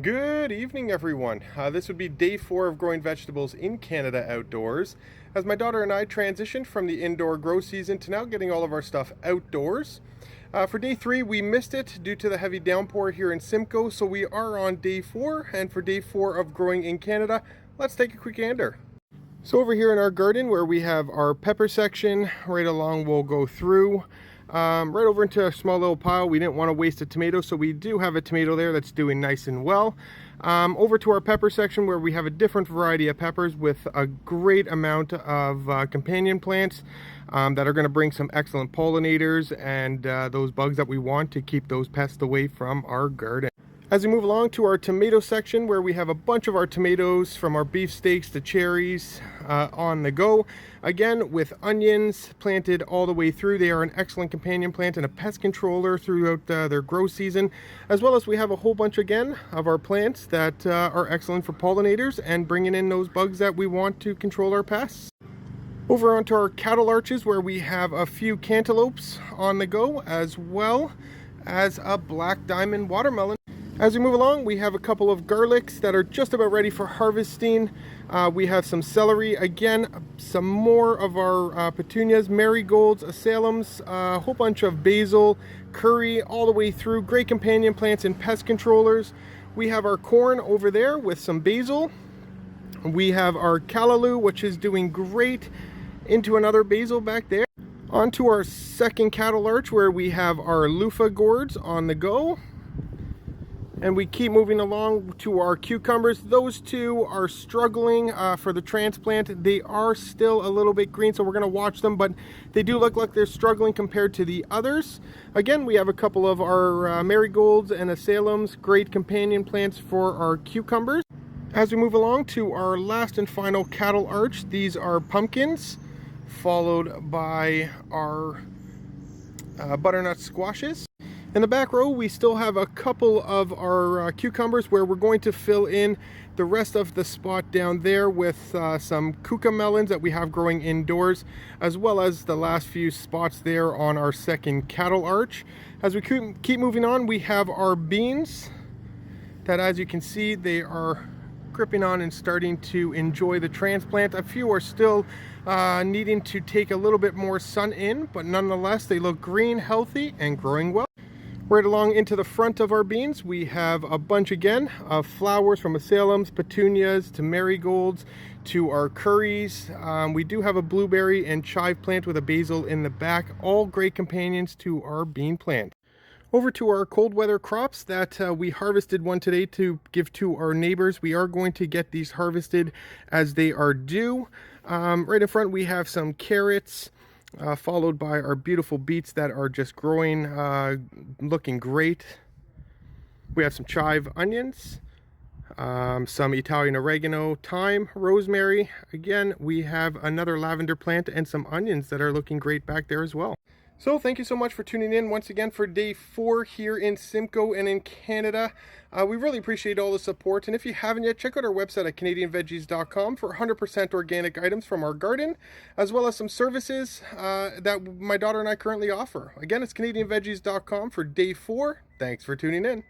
Good evening, everyone. This would be day 4 of growing vegetables in Canada outdoors, as my daughter and I transitioned from the indoor grow season to now getting all of our stuff outdoors. For day 3, we missed it due to the heavy downpour here in Simcoe, so we are on day 4, and for day 4 of growing in Canada, let's take a quick gander. So over here in our garden where we have our pepper section, right along we'll go through. Right over into a small little pile. We didn't want to waste a tomato, so we do have a tomato there that's doing nice and well. Over to our pepper section where we have a different variety of peppers with a great amount of companion plants that are going to bring some excellent pollinators and those bugs that we want to keep those pests away from our garden. As we move along to our tomato section where we have a bunch of our tomatoes from our beefsteaks to cherries on the go. Again, with onions planted all the way through. They are an excellent companion plant and a pest controller throughout their grow season. As well as we have a whole bunch again of our plants that are excellent for pollinators and bringing in those bugs that we want to control our pests. Over onto our cattle arches where we have a few cantaloupes on the go as well as a black diamond watermelon. As we move along, we have a couple of garlics that are just about ready for harvesting. We have some celery, again, some more of our petunias, marigolds, asylums, a whole bunch of basil, curry, all the way through. Great companion plants and pest controllers. We have our corn over there with some basil. We have our callaloo, which is doing great, into another basil back there. Onto our second cattle arch where we have our loofah gourds on the go. And we keep moving along to our cucumbers. Those two are struggling for the transplant. They are still a little bit green, so we're going to watch them, but they do look like they're struggling compared to the others. Again, we have a couple of our marigolds and asylums, great companion plants for our cucumbers. As we move along to our last and final cattle arch, these are pumpkins, followed by our butternut squashes. In the back row, we still have a couple of our cucumbers where we're going to fill in the rest of the spot down there with some kuka melons that we have growing indoors, as well as the last few spots there on our second cattle arch. As we keep moving on, we have our beans that, as you can see, they are gripping on and starting to enjoy the transplant. A few are still needing to take a little bit more sun in, but nonetheless, they look green, healthy, and growing well. Right along into the front of our beans, we have a bunch again of flowers from asylums, petunias, to marigolds, to our curries. We do have a blueberry and chive plant with a basil in the back, all great companions to our bean plant. Over to our cold weather crops that we harvested one today to give to our neighbors. We are going to get these harvested as they are due. Right in front we have some carrots, followed by our beautiful beets that are just growing, looking great. We have some chive onions, some Italian oregano, thyme, rosemary. Again, we have another lavender plant and some onions that are looking great back there as well. So thank you so much for tuning in once again for day 4 here in Simcoe and in Canada. We really appreciate all the support, and if you haven't yet, check out our website at canadianveggies.com for 100% organic items from our garden, as well as some services that my daughter and I currently offer. Again, it's canadianveggies.com for day 4. Thanks for tuning in.